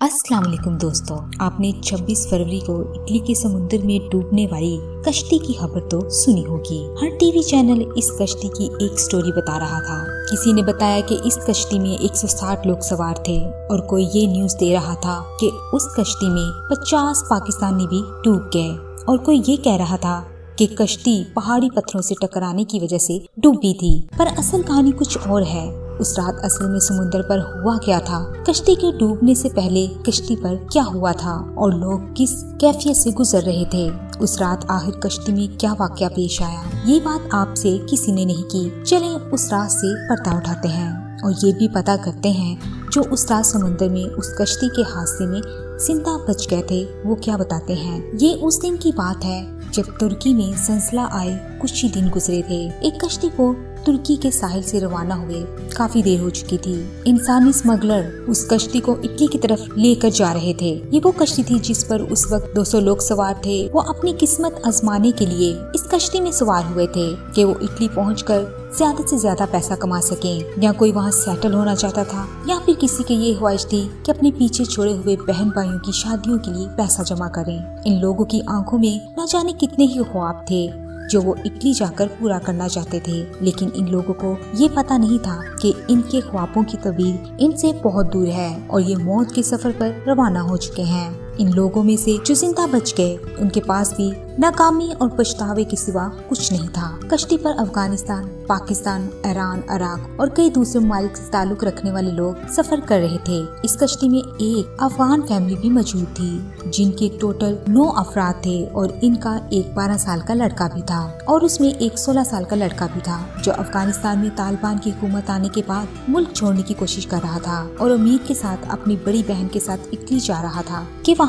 अस्सलाम वालेकुम दोस्तों, आपने 26 फरवरी को इटली के समुद्र में डूबने वाली कश्ती की खबर तो सुनी होगी। हर टीवी चैनल इस कश्ती की एक स्टोरी बता रहा था। किसी ने बताया कि इस कश्ती में 160 लोग सवार थे और कोई ये न्यूज दे रहा था कि उस कश्ती में 50 पाकिस्तानी भी डूब गए और कोई ये कह रहा था कि कश्ती पहाड़ी पत्थरों से टकराने की वजह से डूबी थी। पर असल कहानी कुछ और है। उस रात असल में समुद्र पर हुआ क्या था, कश्ती के डूबने से पहले कश्ती पर क्या हुआ था और लोग किस कैफियत से गुजर रहे थे, उस रात आखिर कश्ती में क्या वाकया पेश आया, ये बात आपसे किसी ने नहीं की। चलें उस रात से पर्दा उठाते हैं और ये भी पता करते हैं जो उस रात समुद्र में उस कश्ती के हादसे में जिंदा बच गए थे वो क्या बताते हैं। ये उस दिन की बात है जब तुर्की में ज़लज़ला आए कुछ ही दिन गुजरे थे। एक कश्ती को तुर्की के साहिल से रवाना हुए काफी देर हो चुकी थी। इंसानी स्मगलर उस कश्ती को इटली की तरफ लेकर जा रहे थे। ये वो कश्ती थी जिस पर उस वक्त 200 लोग सवार थे। वो अपनी किस्मत आजमाने के लिए इस कश्ती में सवार हुए थे कि वो इटली पहुंचकर ज्यादा से ज्यादा पैसा कमा सकें, या कोई वहाँ सेटल होना चाहता था या फिर किसी की ये ख्वाहिश थी कि अपने पीछे छोड़े हुए बहन भाइयों की शादियों के लिए पैसा जमा करें। इन लोगों की आंखों में न जाने कितने ही ख्वाब थे जो वो इटली जाकर पूरा करना चाहते थे, लेकिन इन लोगों को ये पता नहीं था कि इनके ख्वाबों की तबीर इनसे बहुत दूर है और ये मौत के सफर पर रवाना हो चुके हैं। इन लोगों में से जो जिंदा बच गए उनके पास भी नाकामी और पछतावे के सिवा कुछ नहीं था। कश्ती पर अफगानिस्तान, पाकिस्तान, ईरान, इराक और कई दूसरे ममालिक से ताल्लुक रखने वाले लोग सफर कर रहे थे। इस कश्ती में एक अफगान फैमिली भी मौजूद थी जिनके टोटल 9 अफराद थे और इनका एक 12 साल का लड़का भी था और उसमें एक 16 साल का लड़का भी था जो अफगानिस्तान में तालिबान की हुकूमत आने के बाद मुल्क छोड़ने की कोशिश कर रहा था और उम्मीद के साथ अपनी बड़ी बहन के साथ इटली जा रहा था कि वहाँ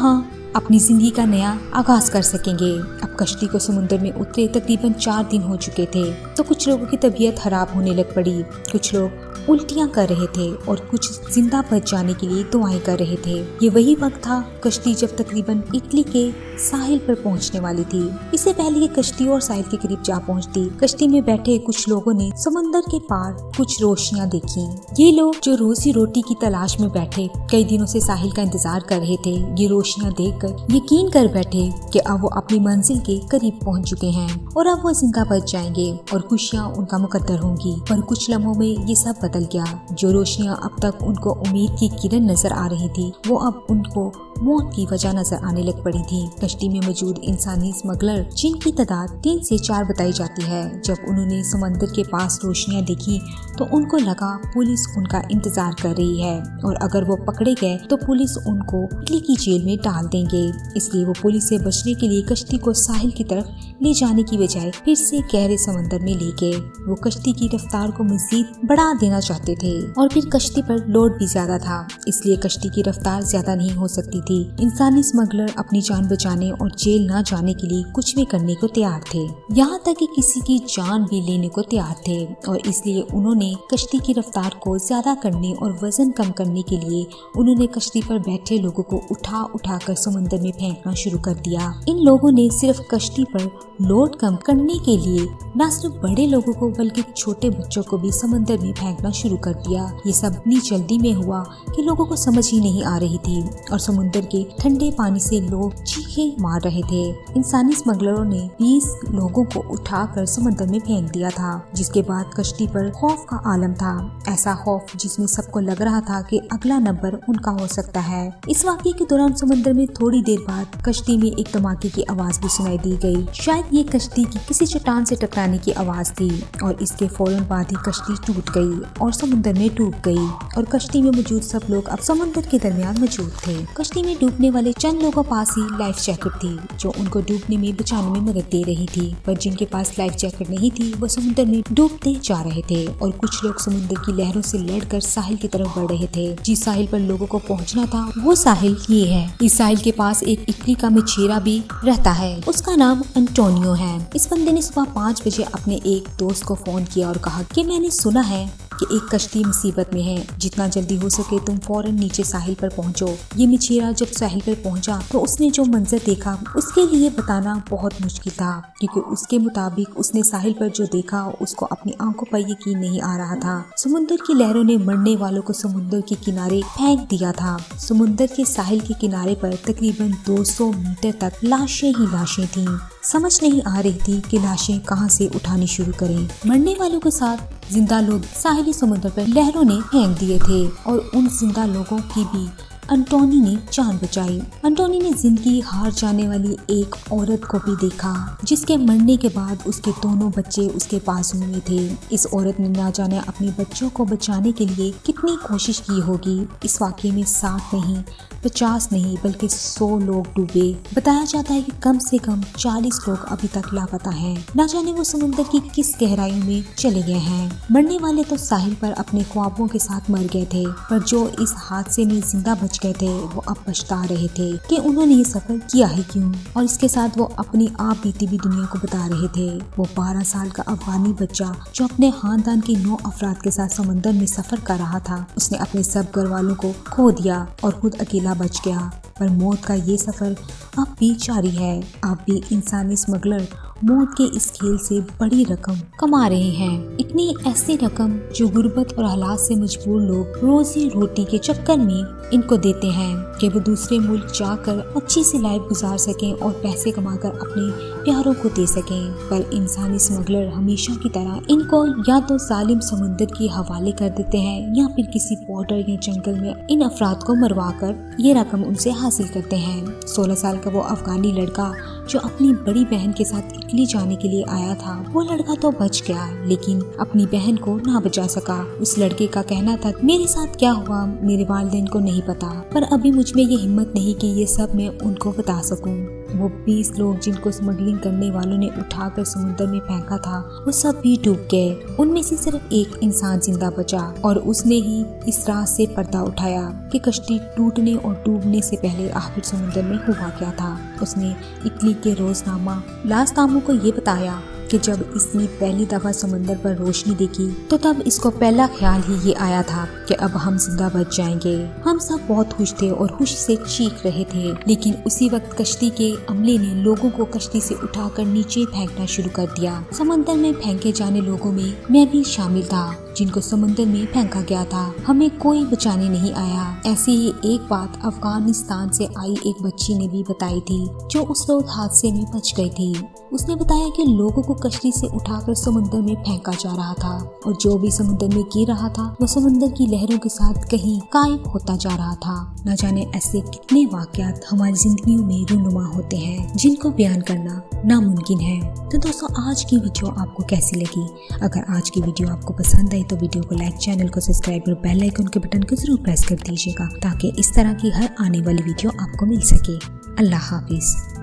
अपनी जिंदगी का नया आगाज कर सकेंगे। अब कश्ती को समुद्र में उतरे तकरीबन 4 दिन हो चुके थे तो कुछ लोगों की तबीयत खराब होने लग पड़ी, कुछ लोग उल्टियां कर रहे थे और कुछ जिंदा बच जाने के लिए दुआएं कर रहे थे। ये वही वक्त था कश्ती जब तकरीबन इटली के साहिल पर पहुंचने वाली थी। इससे पहले ये कश्ती और साहिल के करीब जा पहुंचती, कश्ती में बैठे कुछ लोगों ने समुद्र के पार कुछ रोशनियां देखी। ये लोग जो रोजी रोटी की तलाश में बैठे कई दिनों से साहिल का इंतजार कर रहे थे, ये रोशनियां देखकर यकीन कर बैठे कि अब वो अपनी मंजिल के करीब पहुंच चुके हैं और अब वो जिंदा बच जाएंगे और खुशियां उनका मुकद्दर होंगी। पर कुछ लम्हों में ये सब बदल गया। जो रोशनियां अब तक उनको उम्मीद की किरण नजर आ रही थी वो अब उनको मौत की वजह नजर आने लग पड़ी थी। कश्ती में मौजूद इंसानी स्मगलर जिनकी तादाद 3 से 4 बताई जाती है, जब उन्होंने समंदर के पास रोशनियां देखी तो उनको लगा पुलिस उनका इंतजार कर रही है और अगर वो पकड़े गए तो पुलिस उनको इटली की जेल में डाल देंगे। इसलिए वो पुलिस से बचने के लिए कश्ती को साहिल की तरफ ले जाने की बजाय फिर से गहरे समंदर में ले गए। वो कश्ती की रफ्तार को मजीद बढ़ा देना चाहते थे और फिर कश्ती पर लोड भी ज्यादा था, इसलिए कश्ती की रफ्तार ज्यादा नहीं हो सकती थी। इंसानी स्मगलर अपनी जान बचाने और जेल न जाने के लिए कुछ भी करने को तैयार थे, यहाँ तक कि किसी की जान भी लेने को तैयार थे और इसलिए उन्होंने कश्ती की रफ्तार को ज्यादा करने और वजन कम करने के लिए उन्होंने कश्ती पर बैठे लोगों को उठा उठा कर समुद्र में फेंकना शुरू कर दिया। इन लोगों ने सिर्फ कश्ती पर लोड कम करने के लिए न सिर्फ बड़े लोगों को बल्कि छोटे बच्चों को भी समुद्र में फेंकना शुरू कर दिया। ये सब इतनी जल्दी में हुआ कि लोगों को समझ ही नहीं आ रही थी और समुद्र के ठंडे पानी से लोग चीखें मार रहे थे। इंसानी स्मगलरों ने 20 लोगों को उठाकर समुद्र में फेंक दिया था, जिसके बाद कश्ती पर खौफ का आलम था। ऐसा खौफ जिसमें सबको लग रहा था कि अगला नंबर उनका हो सकता है। इस वाक़ये के दौरान समुद्र में थोड़ी देर बाद कश्ती में एक धमाके की आवाज भी सुनाई दी गई। शायद ये कश्ती की किसी चट्टान से टकराने की आवाज थी और इसके फौरन बाद ही कश्ती टूट गई और समुद्र में डूब गई और कश्ती में मौजूद सब लोग अब समुद्र के दरमियान मौजूद थे। कश्ती में डूबने वाले चंद लोगों पास ही लाइफ जैकेट थी जो उनको डूबने में बचाने में मदद दे रही थी, पर जिनके पास लाइफ जैकेट नहीं थी वो समुद्र में डूबते जा रहे थे और कुछ लोग समुद्र की लहरों से लड़कर साहिल की तरफ बढ़ रहे थे। जिस साहिल पर लोगों को पहुंचना था वो साहिल ये है। इस साहिल के पास एक इटली का मछेरा भी रहता है, उसका नाम अंटोनियो है। इस बंदे ने सुबह 5 बजे अपने एक दोस्त को फोन किया और कहा कि मैंने सुना है कि एक कश्ती मुसीबत में है, जितना जल्दी हो सके तुम फौरन नीचे साहिल पर पहुंचो। ये मछेरा जब साहिल पर पहुंचा तो उसने जो मंजर देखा उसके लिए बताना बहुत मुश्किल था, क्योंकि उसके मुताबिक उसने साहिल पर जो देखा उसको अपनी आंखों पर यकीन नहीं आ रहा था। समुद्र की लहरों ने मरने वालों को समुद्र के किनारे फेंक दिया था। समुद्र के साहिल के किनारे पर तकरीबन 200 मीटर तक लाशें ही लाशें थीं। समझ नहीं आ रही थी कि लाशें कहां से उठानी शुरू करें। मरने वालों के साथ जिंदा लोग साहिली समुद्र पर लहरों ने फेंक दिए थे और उन जिंदा लोगों की भी एंटोनी ने जान बचाई। एंटोनी ने जिंदगी हार जाने वाली एक औरत को भी देखा, जिसके मरने के बाद उसके दोनों बच्चे उसके पास में थे। इस औरत ने ना जाने अपने बच्चों को बचाने के लिए कितनी कोशिश की होगी। इस वाकये में 60 नहीं 50 नहीं बल्कि 100 लोग डूबे। बताया जाता है कि कम से कम 40 लोग अभी तक लापता हैं। ना जाने वो समुद्र की किस गहराई में चले गए हैं। मरने वाले तो साहिल पर अपने ख्वाबों के साथ मर गए थे, पर जो इस हादसे में जिंदा बच गए थे वो अब पछता रहे थे कि उन्होंने ये सफर किया है क्यों। और इसके साथ वो अपनी आप बीती भी दुनिया को बता रहे थे। वो 12 साल का अफगानी बच्चा जो अपने खानदान के 9 अफराद के साथ समुद्र में सफर कर रहा था, उसने अपने सब घर वालों को खो दिया और खुद अकेला बच गया। पर मौत का ये सफर अब भी जारी है। अब भी इंसानी स्मगलर मौत के इस खेल से बड़ी रकम कमा रहे हैं। इतनी ऐसी रकम जो गुर्बत और हालात से मजबूर लोग रोजी रोटी के चक्कर में इनको देते हैं कि वो दूसरे मुल्क जाकर अच्छी सी लाइफ गुजार सकें और पैसे कमाकर अपने प्यारों को दे सकें। पर इंसानी स्मगलर हमेशा की तरह इनको या तो जालिम समुद्र के हवाले कर देते हैं या फिर किसी बॉर्डर या जंगल में इन अफराद को मरवा कर ये रकम उनसे हासिल करते हैं। 16 साल का वो अफगानी लड़का जो अपनी बड़ी बहन के साथ इटली जाने के लिए आया था, वो लड़का तो बच गया लेकिन अपनी बहन को ना बचा सका। उस लड़के का कहना था, मेरे साथ क्या हुआ मेरे वालिदैन को नहीं पता, पर अभी मुझ में ये हिम्मत नहीं कि ये सब मैं उनको बता सकूं। वो 20 लोग जिनको स्मगलिंग करने वालों ने उठाकर समुद्र में फेंका था, वो सब भी डूब गए। उनमें से सिर्फ एक इंसान जिंदा बचा और उसने ही इस रात से पर्दा उठाया कि कश्ती टूटने और डूबने से पहले आखिर समुद्र में हुआ क्या था। उसने इटली के रोजनामा लास्तामो को ये बताया कि जब इसने पहली दफा समुद्र पर रोशनी देखी तो तब इसको पहला ख्याल ही ये आया था कि अब हम जिंदा बच जाएंगे। हम सब बहुत खुश थे और खुशी से चीख रहे थे, लेकिन उसी वक्त कश्ती के अमले ने लोगों को कश्ती से उठाकर नीचे फेंकना शुरू कर दिया। समुद्र में फेंके जाने लोगों में मैं भी शामिल था, जिनको समुद्र में फेंका गया था। हमें कोई बचाने नहीं आया। ऐसी ही एक बात अफगानिस्तान से आई एक बच्ची ने भी बताई थी, जो उस रोज हादसे में बच गई थी। उसने बताया कि लोगों को कश्ती से उठाकर समुद्र में फेंका जा रहा था और जो भी समुद्र में गिर रहा था वो समुद्र की लहरों के साथ कहीं गायब होता जा रहा था। न जाने ऐसे कितने वाकयात हमारी जिंदगियों में रूनुमा होते हैं जिनको बयान करना नामुमकिन है। तो दोस्तों, आज की वीडियो आपको कैसी लगी? अगर आज की वीडियो आपको पसंद आई तो वीडियो को लाइक, चैनल को सब्सक्राइब और बेल आइकन के बटन को जरूर प्रेस कर दीजिएगा, ताकि इस तरह की हर आने वाली वीडियो आपको मिल सके। अल्लाह हाफिज।